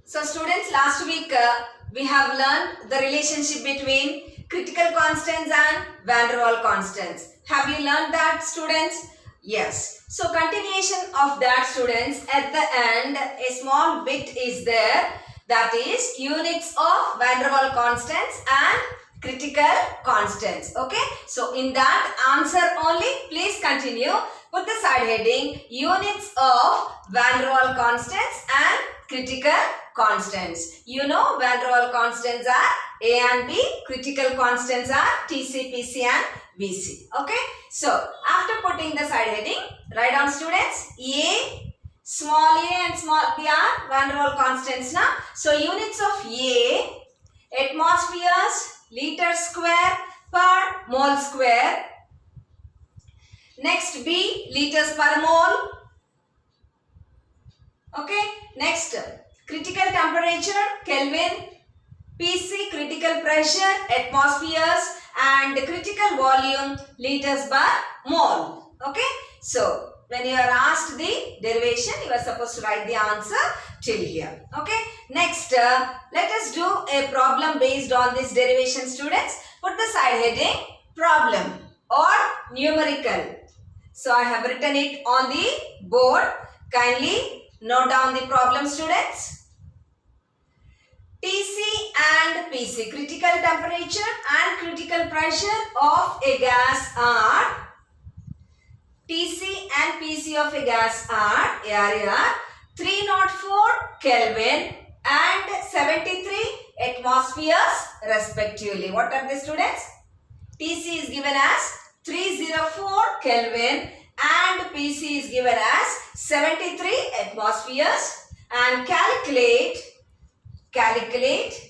So students, last week we have learned the relationship between critical constants and van der Waals constants. Have you learned that, students? Yes. So continuation of that, students, at the end a small bit is there, that is units of van der Waals constants and critical constants. Okay. So in that answer only, please continue. Put the side heading units of van der Waals constants and critical constants. You know van der Waals constants are A and B. Critical constants are TC, PC and VC. Okay. So after putting the side heading, write down, students, A, small a and small b are van der Waals constants now. So units of A, atmospheres, liter square per mole square. Next B, liters per mole. Okay. Next, critical temperature, Kelvin. PC, critical pressure, atmospheres, and critical volume, liters per mole. Okay. So when you are asked the derivation, you are supposed to write the answer till here. Okay. Next, let us do a problem based on this derivation, students. Put the side heading problem or numerical. So I have written it on the board. Kindly note down the problem, students. TC and PC, critical temperature and critical pressure of a gas are, TC and PC of a gas are 304 Kelvin and 73 atmospheres respectively. What are the, students? TC is given as 304 Kelvin and PC is given as 73 atmospheres, and calculate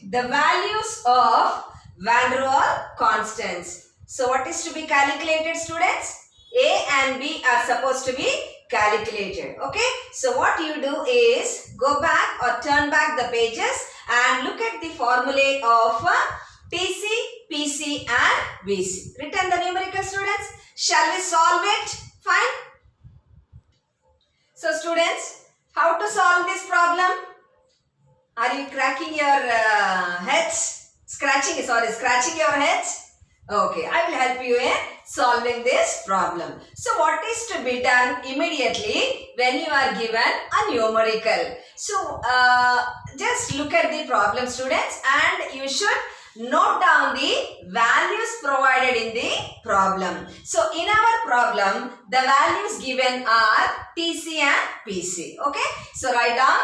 the values of van der Waals constants. So what is to be calculated, students? A and B are supposed to be calculated. Okay. So what you do is go back or turn back the pages and look at the formulae of TC, PC and VC. Written the numerical, students. Shall we solve it? Fine. So students, how to solve this problem? Are you cracking your heads? Scratching your heads? Okay, I will help you in solving this problem. So what is to be done immediately when you are given a numerical? So just look at the problem, students, and you should note down the values provided in the problem. So in our problem, the values given are TC and PC. Okay. So write down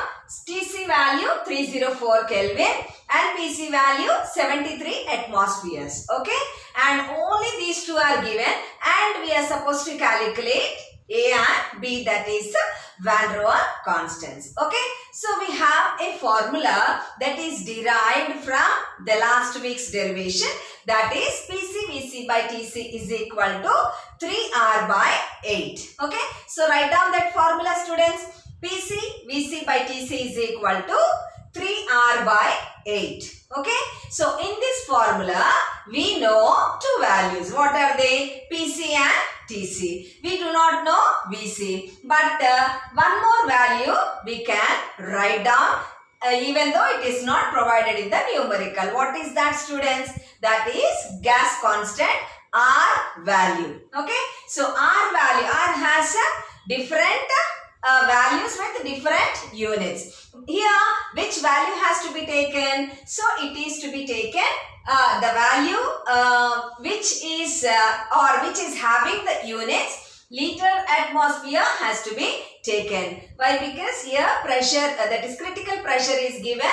TC value 304 Kelvin and PC value 73 atmospheres. Okay. And only these two are given and we are supposed to calculate A and B, that is van der Waals constants. Okay. So we have a formula that is derived from the last week's derivation, that is PC VC by TC is equal to 3R by 8. Okay. So write down that formula, students. PC VC by TC is equal to 3R by 8. Okay. So in this formula, we know two values. What are they? PC and TC. We do not know VC. But one more value we can write down even though it is not provided in the numerical. What is that, students? That is gas constant R value. Okay. So R value, R has different values with different units. Here, which value has to be taken? So it is to be taken the value which is having the units liter atmosphere has to be taken. Why? Because here pressure, that is critical pressure, is given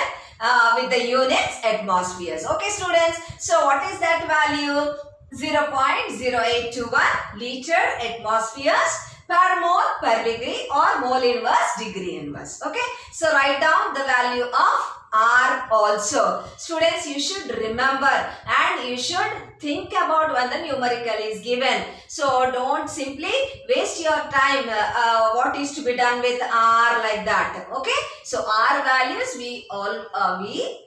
with the units atmospheres. Okay, students. So what is that value? 0.0821 liter atmospheres per mole per degree or mole inverse degree inverse. Okay. So write down the value of R also. Students, you should remember and you should think about when the numerical is given. So don't simply waste your time what is to be done with R like that. Okay. So R values we already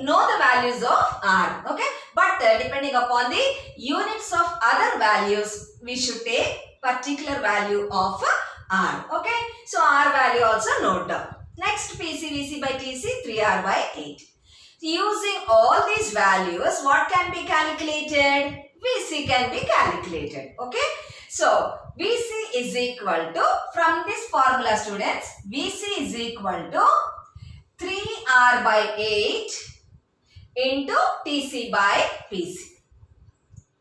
know the values of R. Okay. But depending upon the units of other values, we should take particular value of R. Okay. So R value also note down. Next PCVC by TC 3R by 8. Using all these values, what can be calculated? VC can be calculated. Okay. So, VC is equal to, from this formula students, VC is equal to 3R by 8 into TC by PC.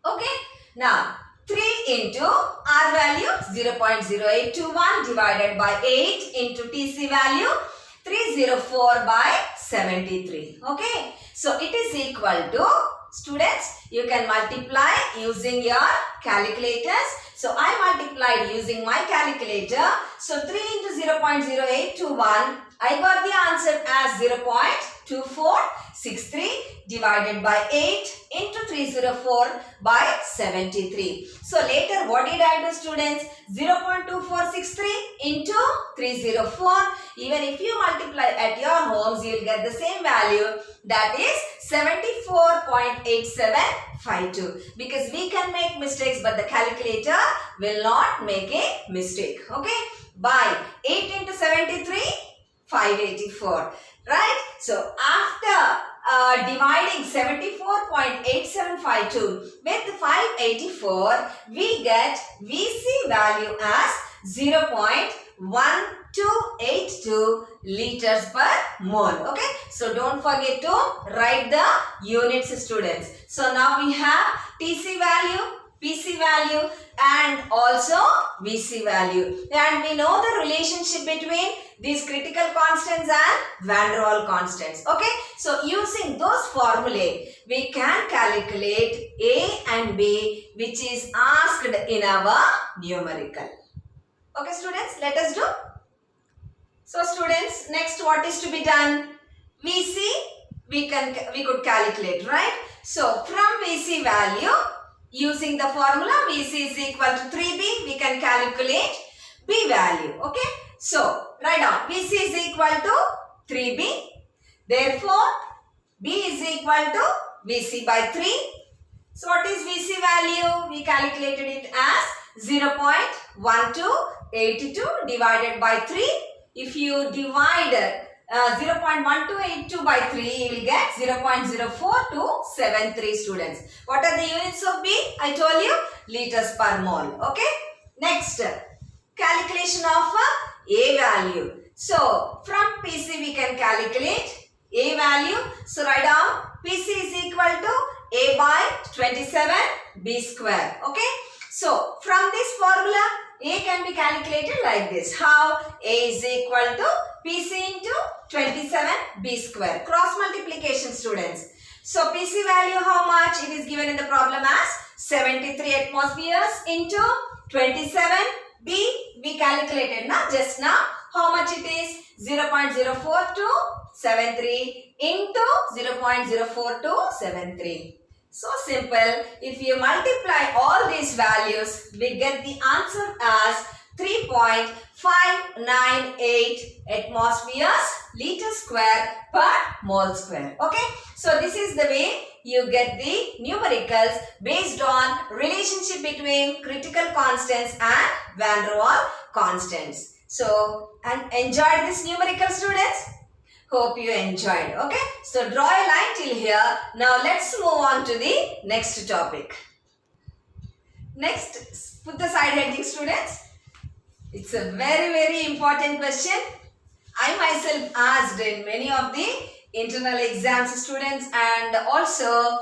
Okay. Now, 3 into R value 0.0821 divided by 8 into TC value 304 by 73. Okay. So, it is equal to, students, you can multiply using your calculators. So, I multiplied using my calculator. So, 3 into 0.0821, I got the answer as 0.2463 divided by 8 into 304 by 73. So, later what did I do, students? 0.2463 into 304. Even if you multiply at your homes, you will get the same value, that is 74.8752. Because we can make mistakes, but the calculator will not make a mistake. Okay. By 8 into 73, 584. Right. So, after dividing 74.8752 with 584, we get VC value as 0.1282 liters per mole. Okay. So, don't forget to write the units, students. So, now we have TC value, PC value and also VC value. And we know the relationship between these critical constants and Van der Waals constants. Okay. So, using those formulae, we can calculate A and B, which is asked in our numerical. Okay, students, let us do. So, students, next what is to be done? VC, we could calculate, right? So, from VC value, using the formula VC is equal to 3B, we can calculate B value. Okay. So, write down VC is equal to 3B. Therefore, B is equal to VC by 3. So, what is VC value? We calculated it as 0.1282 divided by 3. If you divide 0.1282 by 3, you will get 0.0473 students. What are the units of B? I told you, liters per mole. Okay. Next, calculation of A value. So, from PC we can calculate A value. So, write down PC is equal to A by 27 B square. Okay. So, from this formula, A can be calculated like this. How? A is equal to PC into 27 B square. Cross multiplication, students. So, PC value how much? It is given in the problem as 73 atmospheres into 27 B. We calculated now, just now. How much it is? 0.04273 into 0.04273. So simple. If you multiply all these values, we get the answer as 3.598 atmospheres liter square per mole square. Okay. So this is the way you get the numericals based on relationship between critical constants and Van der Waals constants. So, and enjoyed this numerical, students? Hope you enjoyed. Okay. So, draw a line till here. Now, let's move on to the next topic. Next, put the side heading, students. It's a very important question. I myself asked in many of the internal exams, students, and also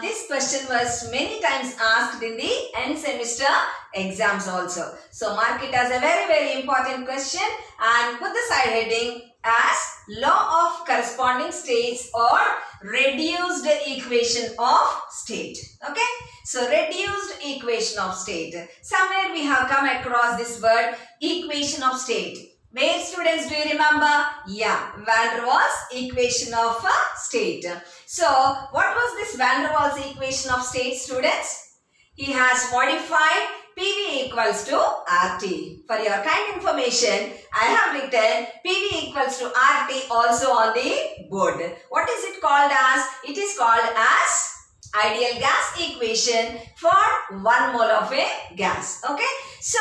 this question was many times asked in the end semester exams also. So, mark it as a very important question and put the side heading as law of corresponding states or reduced equation of state. Okay. So, reduced equation of state. Somewhere we have come across this word equation of state. Where, students, do you remember? Yeah, Van der Waals equation of state. So, what was this Van der Waals equation of state, students? He has modified PV equals to RT. For your kind information, I have written PV equals to RT also on the board. What is it called as? It is called as ideal gas equation for 1 mole of a gas. Okay. So,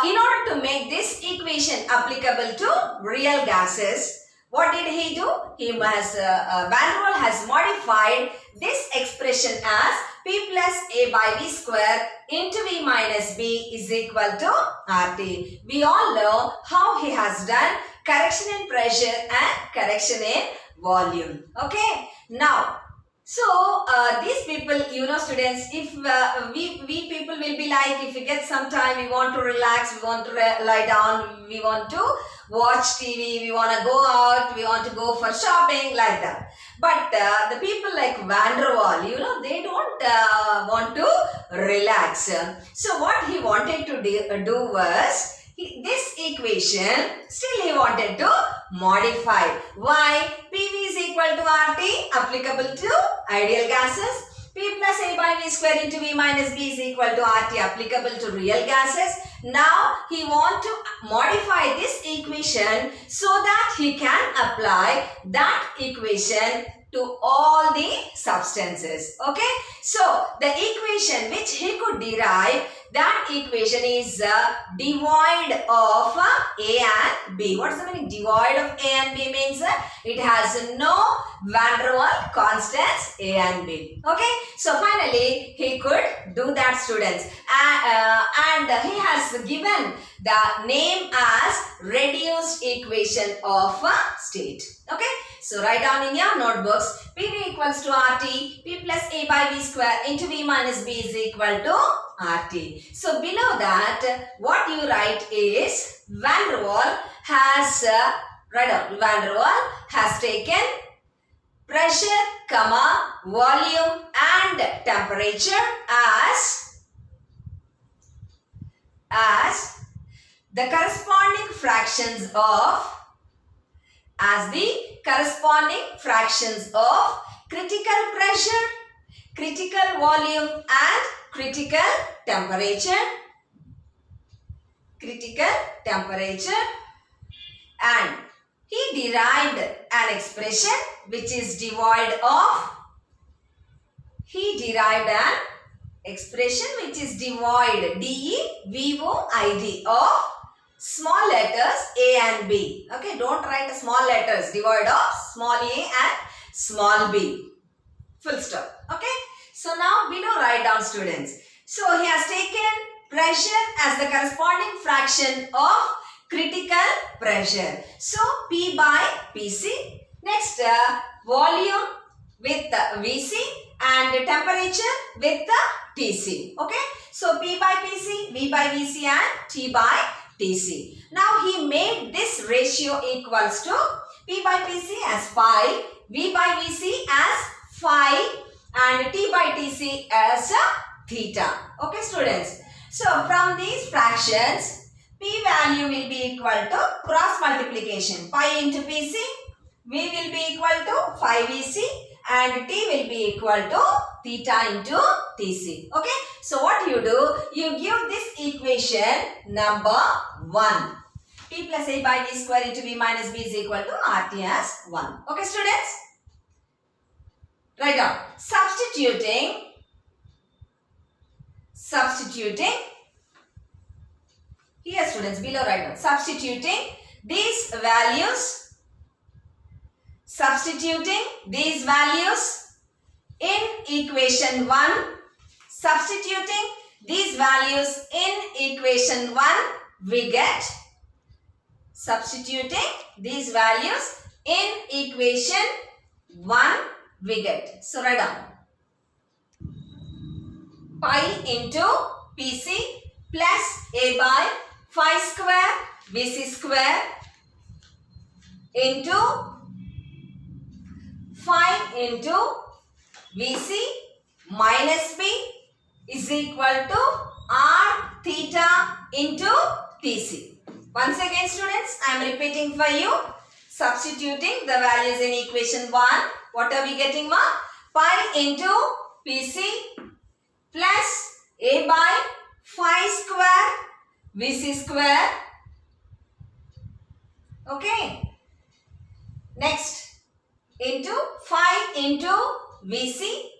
in order to make this equation applicable to real gases, what did he do? Van der Waal has modified this expression as P plus A by V square into V minus B is equal to RT. We all know how he has done correction in pressure and correction in volume. Okay. Now, so, these people, students, if we people will be like, if we get some time, we want to relax, we want to lie down, we want to watch TV, we want to go out, we want to go for shopping, like that. But the people like Van der Waal, they don't want to relax. So, what he wanted to do was, this equation, still he wanted to modify. Why? PV is equal to RT, applicable to ideal gases. P plus A by V square into V minus B is equal to RT, applicable to real gases. Now, he wants to modify this equation so that he can apply that equation to all the substances. Okay. So, the equation which he could derive, that equation is devoid of A and B. What is the meaning? Devoid of A and B means it has no Van der Waal constants A and B. Okay. So finally he could do that, students. And he has given the name as reduced equation of state. Okay. So write down in your notebooks, PV equals to RT, P plus A by V square into V minus B is equal to RT. So below that, what you write is Van der Waal has, write down, Van der Waal has taken pressure, volume and temperature as the corresponding fractions of critical pressure, critical volume and critical temperature, and he derived an expression which is devoid of, DEVOID of small letters A and B. Okay, don't write small letters, devoid of small a and small b. Full stop. Okay. So now below write down, students. So he has taken pressure as the corresponding fraction of critical pressure. So P by PC. Next volume with VC and temperature with the TC. Okay. So P by PC, V by VC and T by TC. Now he made this ratio equals to P by PC as pi, V by VC as phi and T by TC as theta. Okay, students. So from these fractions, P value will be equal to cross multiplication. Pi into PC, V will be equal to phi VC and T will be equal to theta into TC. Okay. So what you do? You give this equation number 1. P plus A by V square into V minus B is equal to RT as 1. Okay, students? Write down. Substituting. Here, students, below write down. Substituting these values in equation 1. Substituting these values in equation 1, we get. Substituting these values in equation 1, we get. So write down. Pi into PC plus A by phi square VC square into phi into VC minus B is equal to R theta into TC. Once again, students, I am repeating for you. Substituting the values in equation 1. What are we getting, ma? Pi into PC plus A by phi square VC square. Okay. Next, into phi into VC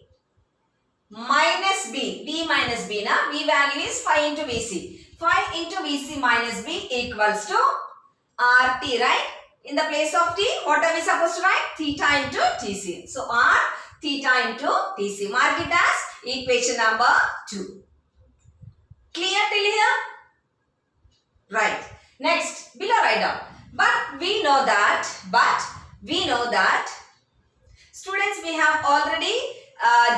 minus B. B minus B. Now, B value is phi into VC. Phi into VC minus B equals to RT, right? In the place of T, what are we supposed to write? Theta into TC. So, R theta into TC. Mark it as equation number 2. Clear till here? Right. Next, below write down. But we know that, students, we have already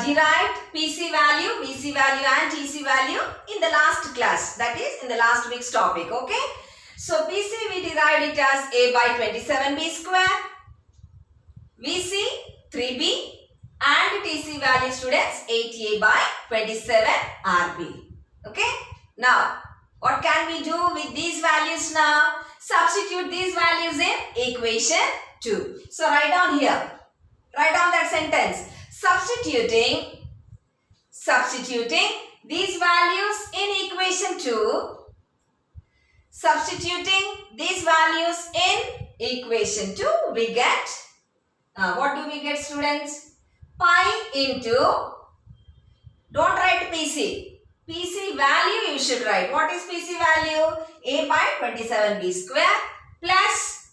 derived PC value, VC value and TC value in the last class. That is in the last week's topic. Okay. So, PC we derived it as A by 27B square, VC 3B and TC value, students, 8A by 27RB. Okay. Now, what can we do with these values now? Substitute these values in equation 2. So, write down here. Write down that sentence. Substituting these values in equation 2. Substituting these values in equation 2, we get, what do we get, students? Pi into, don't write PC. PC value you should write. What is PC value? A by 27B square plus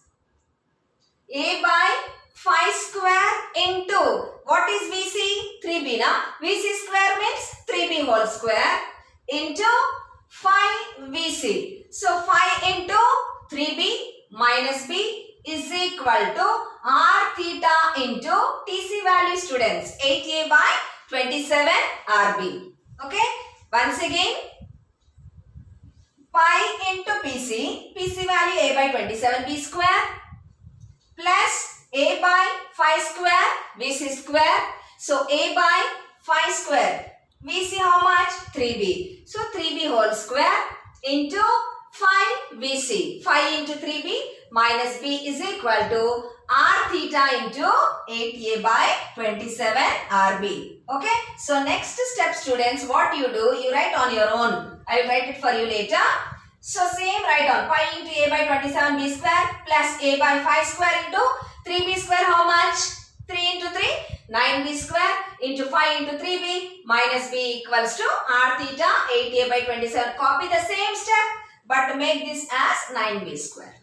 A by phi square into, what is VC? 3B now. VC square means 3B whole square into phi VC. So, phi into 3B minus B is equal to R theta into TC value, students, 8A by 27RB. Okay. Once again, pi into PC, PC value A by 27B square plus A by phi square, VC square. So, A by phi square, VC how much? 3B. So, 3B whole square into phi VC. Phi into 3B minus B is equal to R theta into 8A by 27RB. Okay. So, next step, students, what you do, you write on your own. I will write it for you later. So, same write down. Pi into A by 27B square plus A by phi square into 3B square how much? 3 into 3, 9B square into phi into 3B minus B equals to R theta 8A by 27. Copy the same step but make this as 9B square.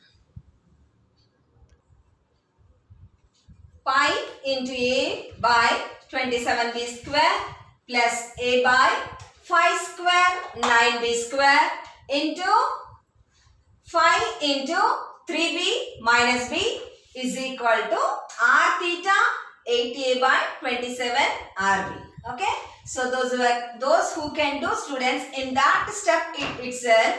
Pi into A by 27B square plus A by phi square 9B square into phi into 3B minus B is equal to R theta 8A by 27RB. Okay. So, those who can do, students, in that step itself,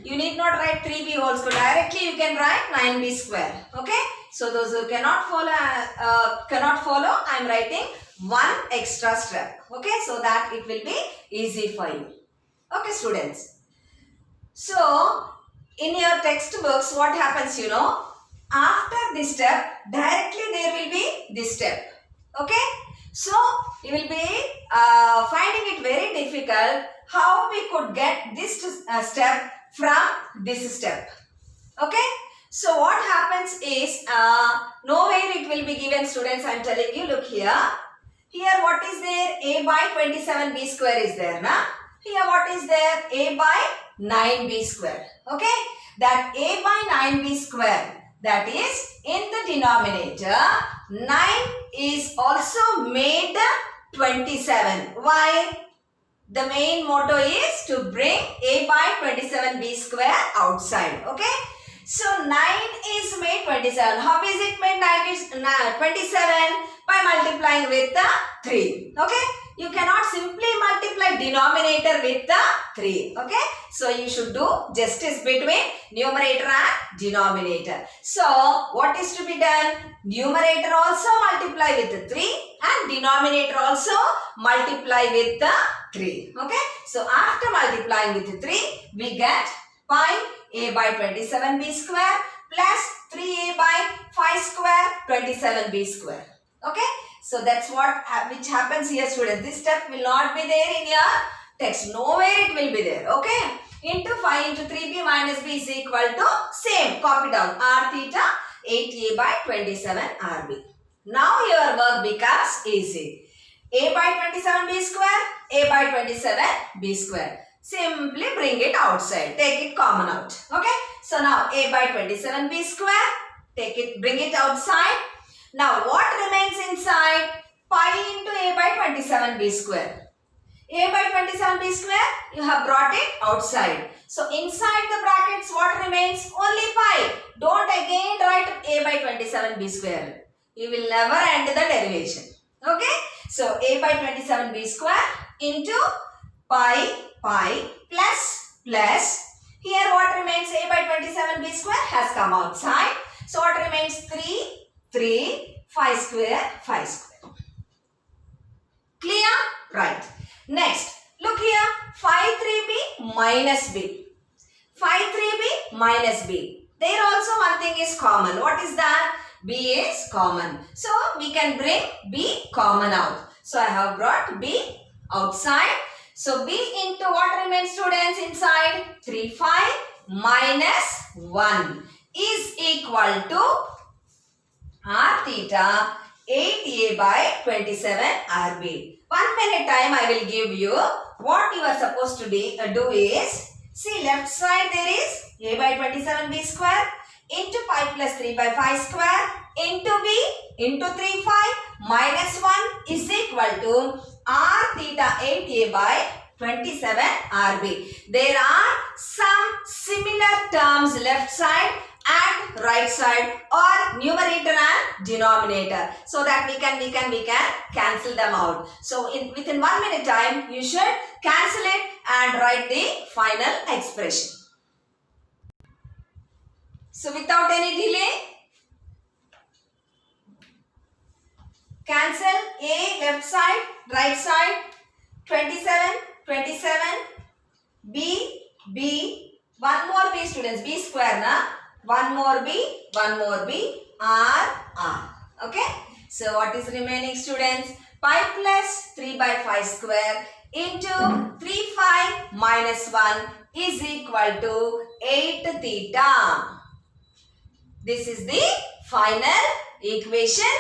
you need not write 3B whole square. Directly you can write 9B square. Okay. So, those who cannot follow, I am writing one extra step. Okay. So, that it will be easy for you. Okay, students. So, in your textbooks, what happens, you know, after this step, directly there will be this step. Okay. So, you will be finding it very difficult how we could get this step from this step. Okay. So, what happens is, nowhere it will be given, students, I am telling you, look here. Here what is there? A by 27B square is there. Na? Here what is there? A by 9B square. Okay. That A by 9B square, that is in the denominator, 9 is also made 27. Why? The main motto is to bring A by 27B square outside. Okay. So, 9 is made 27. How is it made 27? By multiplying with the 3. Okay. You cannot simply multiply denominator with the 3. Okay. So, you should do justice between numerator and denominator. So, what is to be done? Numerator also multiply with the 3 and denominator also multiply with the 3. Okay. So, after multiplying with the 3, we get pi A by 27B square plus 3A by phi square 27B square. Okay. So, that's which happens here, students. This step will not be there in your text. Nowhere it will be there. Okay. Into phi into 3B minus B is equal to same. Copy down. R theta 8A by 27RB. Now your work becomes easy. A by 27b square, A by 27b square. Simply bring it outside. Take it common out. Okay. So now A by 27b square. Take it, bring it outside. Now what remains inside? Pi into A by 27b square. A by 27b square, you have brought it outside. So inside the brackets, what remains? Only pi. Don't again write A by 27b square. You will never end the derivation. Okay. So A by 27b square into pi plus. Here what remains? A by 27b square has come outside. So what remains? 3, 5 square. Clear? Right. Next, look here. Phi 3b minus b. Phi 3b minus b. There also one thing is common. What is that? B is common. So we can bring b common out. So I have brought b outside. So b into what remains, students, inside? 3 phi minus 1 is equal to r theta 8a by 27 rb. 1 minute time I will give you. What you are supposed to do is, see left side there is a by 27b square into pi plus 3 by 5 square into b into 3 phi minus 1 is equal to r theta 8a by 27 rb. There are some similar terms left side and right side or numerator and denominator, so that we can cancel them out. So within 1 minute time you should cancel it and write the final expression. So without any delay, cancel A left side, right side, 27, B, one more B, students, B square na, one more B, R. Okay. So what is remaining, students? Pi plus 3 by 5 square into 3 phi minus 1 is equal to 8 theta. This is the final equation.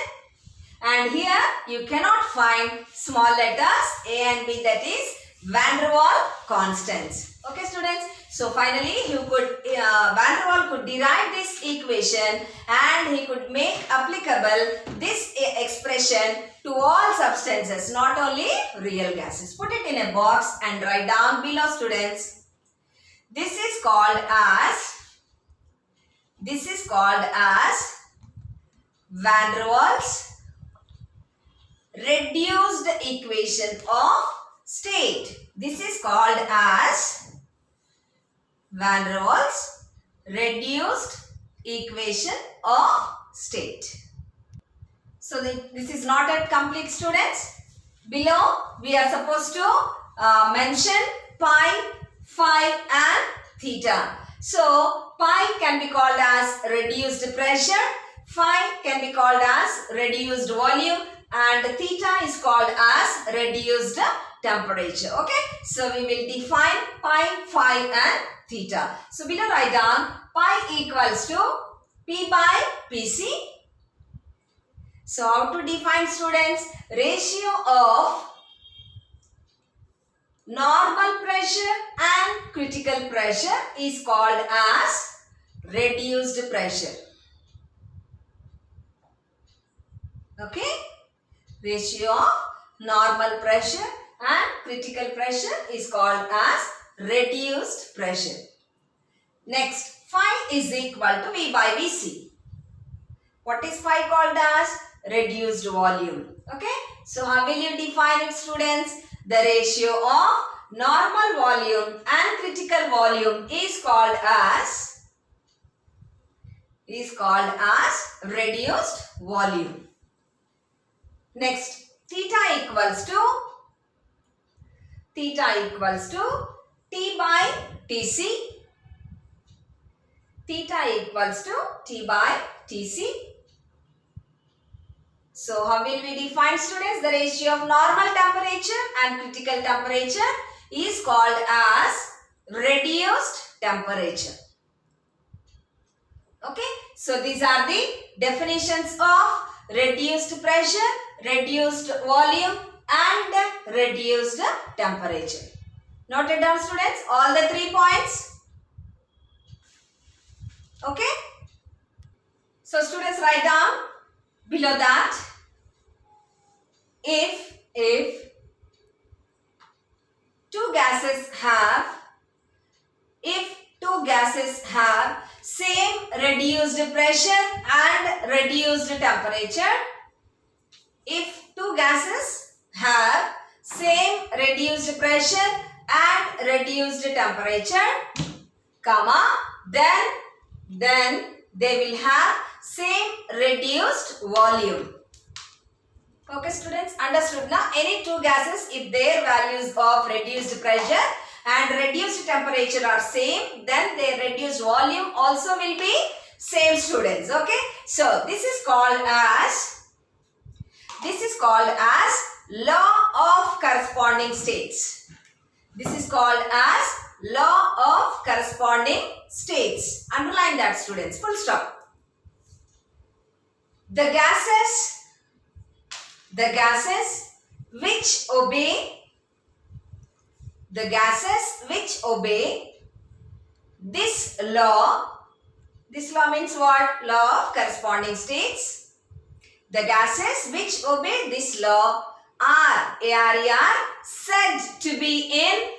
And here you cannot find small letters A and B, that is Van der Waals constants. Okay, students. So finally Van der Waals could derive this equation and he could make applicable this expression to all substances, not only real gases. Put it in a box and write down below, students. This is called as Van der Waals reduced equation of state. This is called as Van der Waals reduced equation of state. So this is not yet complete, students. Below we are supposed to mention pi, phi and theta. So pi can be called as reduced pressure, phi can be called as reduced volume, and theta is called as reduced temperature. Okay. So we will define pi, phi and theta. So below write down pi equals to P by PC. So how to define, students? Ratio of normal pressure and critical pressure is called as reduced pressure. Okay. Ratio of normal pressure and critical pressure is called as reduced pressure. Next, phi is equal to V by VC. What is phi called as? Reduced volume. Okay. So how will you define it, students? The ratio of normal volume and critical volume is called as reduced volume. Next, theta equals to T by Tc. Theta equals to T by Tc. So how will we define, students? The ratio of normal temperature and critical temperature is called as reduced temperature. Okay. So these are the definitions of reduced pressure, reduced volume and reduced temperature. Noted down, students, all the 3 points. Okay. So students, write down below that if two gases have same reduced pressure and reduced temperature, if two gases have same reduced pressure and reduced temperature, comma, then they will have same reduced volume. Okay, students, understood now? Any two gases, if their values of reduced pressure and reduced temperature are same, then their reduced volume also will be same, students. Okay, so this is called as law of corresponding states. This is called as law of corresponding states. Underline that, students. Full stop. The gases which obey this law means what? Law of corresponding states. The gases which obey this law are said to be in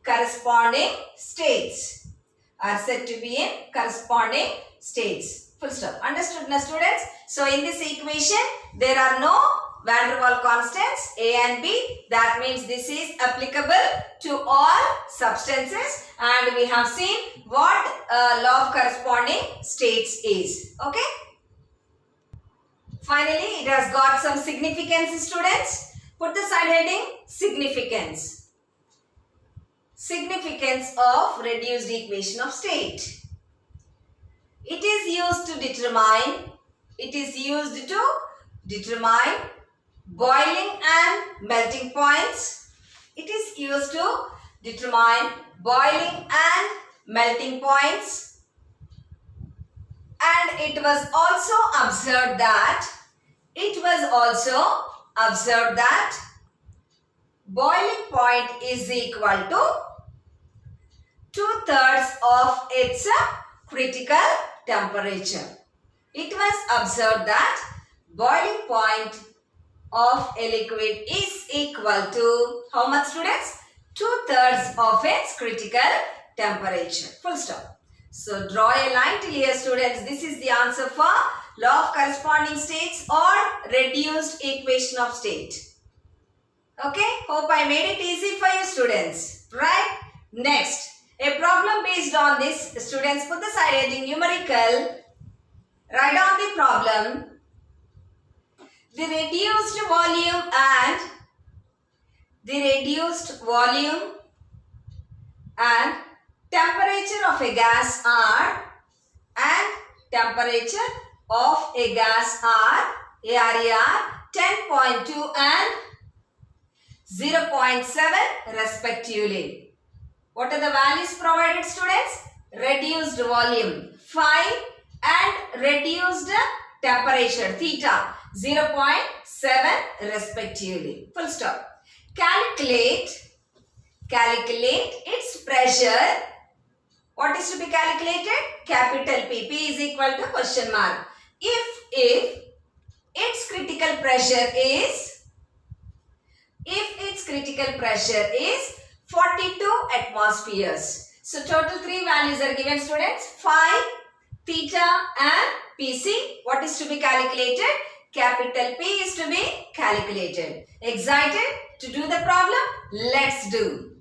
corresponding states. Full stop. Understood now, students? So in this equation there are no van der Waals constants A and B. That means this is applicable to all substances, and we have seen what law of corresponding states is. Okay. Finally, it has got some significance, students. Put the side heading significance. Significance of reduced equation of state. It is used to determine boiling and melting points. It is used to determine boiling and melting points. And it was also observed that boiling point is equal to 2/3 of its critical temperature. It was observed that boiling point of a liquid is equal to how much, students? 2/3 of its critical temperature. Full stop. So draw a line till here, students. This is the answer for law of corresponding states or reduced equation of state. Okay, hope I made it easy for you, students. Right? Next, a problem based on this, students. Put the side heading numerical. Write down the problem. The reduced volume and temperature of a gas are area 10.2 and 0.7 respectively. What are the values provided, students? Reduced volume 5 and reduced temperature theta 0.7 respectively. Full stop. Calculate its pressure. What is to be calculated? Capital P. P is equal to question mark. If its critical pressure is 42 atmospheres. So total 3 values are given, students. Phi, theta and PC. What is to be calculated? Capital P is to be calculated. Excited to do the problem? Let's do.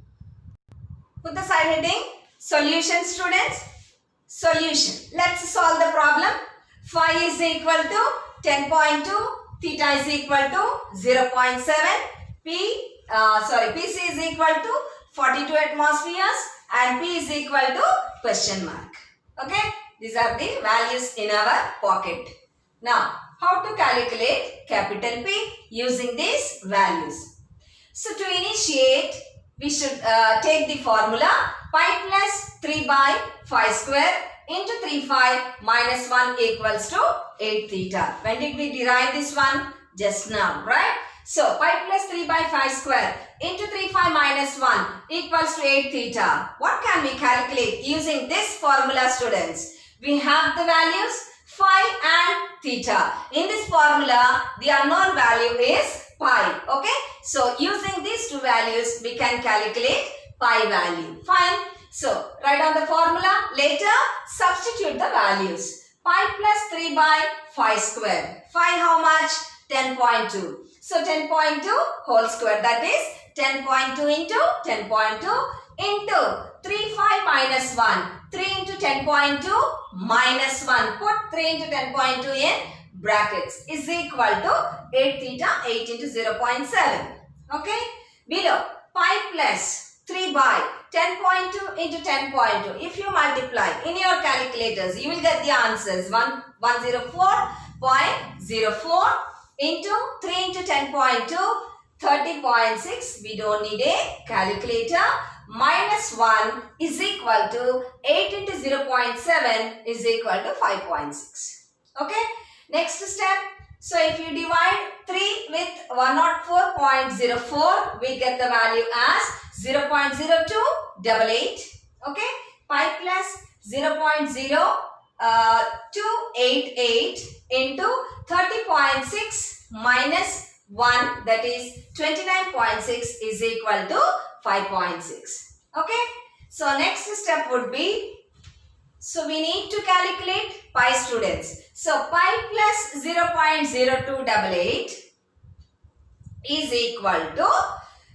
Put the side heading solution, students. Solution. Let's solve the problem. Phi is equal to 10.2. Theta is equal to 0.7. PC is equal to 42 atmospheres and P is equal to question mark. Okay. These are the values in our pocket. Now, how to calculate capital P using these values? So, to initiate, we should take the formula pi plus 3 by phi square into 3 phi minus 1 equals to 8 theta. When did we derive this one? just now, right? So pi plus 3 by 5 square into 3 5 minus 1 equals to 8 theta. What can we calculate using this formula, students? We have the values phi and theta. In this formula, the unknown value is pi. Okay. So using these two values, we can calculate pi value. Fine. So write down the formula. Later, substitute the values. Pi plus 3 by 5 square. Phi how much? 10.2. So 10.2 whole square, that is 10.2 into 10.2 into 3 5 minus 1. 3 into 10.2 minus 1. Put 3 into 10.2 in brackets is equal to 8 theta, 8 into 0.7. Okay. Below, pi plus 3 by 10.2 into 10.2. If you multiply in your calculators, you will get the answers. 104.04 into 3 into 10.2, 30.6. We don't need a calculator. Minus 1 is equal to 8 into 0.7 is equal to 5.6. Okay. Next step. So if you divide 3 with 104.04, we get the value as 0.0288. Okay. Pi plus 0.0288 into 30.6 minus 1, that is 29.6 is equal to 5.6. Okay. So next step would be, so we need to calculate pi, students. So pi plus 0.0288 is equal to,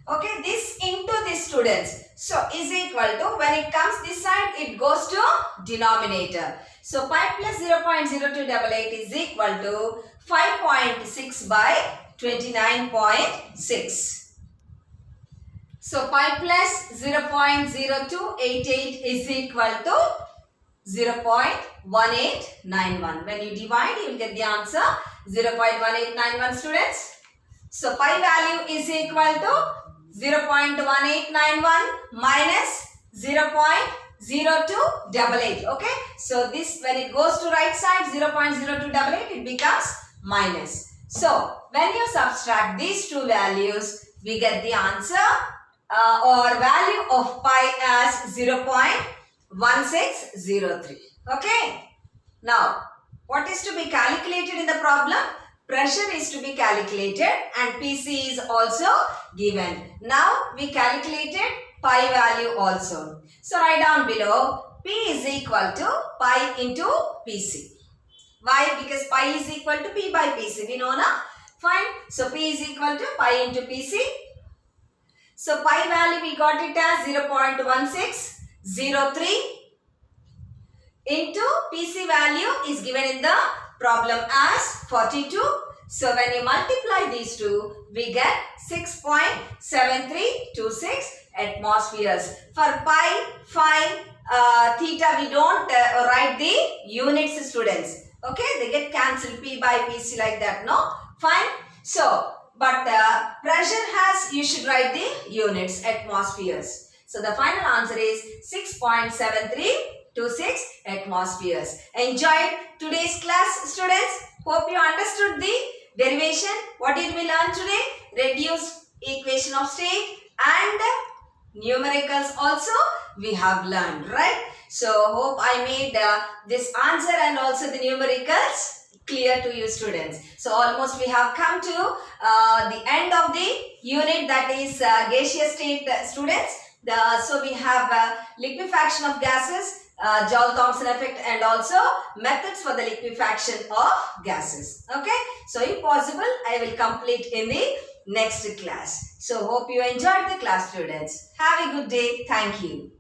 okay, this into this, students. So is equal to, when it comes this side, it goes to denominator. So pi plus 0.0288 is equal to 5.6 by 29.6. So pi plus 0.0288 is equal to 0.1891. When you divide, you will get the answer 0.1891, students. So pi value is equal to 0.1891 minus 0.0288. Okay. So this, when it goes to right side, 0.0288, it becomes minus. So when you subtract these two values, we get the answer or value of pi as 0.1603. Okay. Now, what is to be calculated in the problem? Pressure is to be calculated and PC is also given. Now, we calculated pi value also. So, write down below, P is equal to pi into PC. Why? Because pi is equal to P by PC. We know na? Fine. So, P is equal to pi into PC. So, pi value we got it as 0.1603 into PC value is given in the problem as 42. So, when you multiply these two, we get 6.7326 atmospheres. For pi, phi, theta, we don't write the units, students. Okay, they get cancelled, P by PC like that, no? Fine. So, but pressure has, you should write the units, atmospheres. So, the final answer is 6.7326 atmospheres. Enjoyed today's class, students? Hope you understood the derivation. What did we learn today? Reduced equation of state and numericals also we have learned, right? So, hope I made this answer and also the numericals clear to you, students. So, almost we have come to the end of the unit, that is gaseous state, students. So, we have liquefaction of gases, Joule-Thomson effect, and also methods for the liquefaction of gases. Okay. So, if possible, I will complete in the next class. So, hope you enjoyed the class, students. Have a good day. Thank you.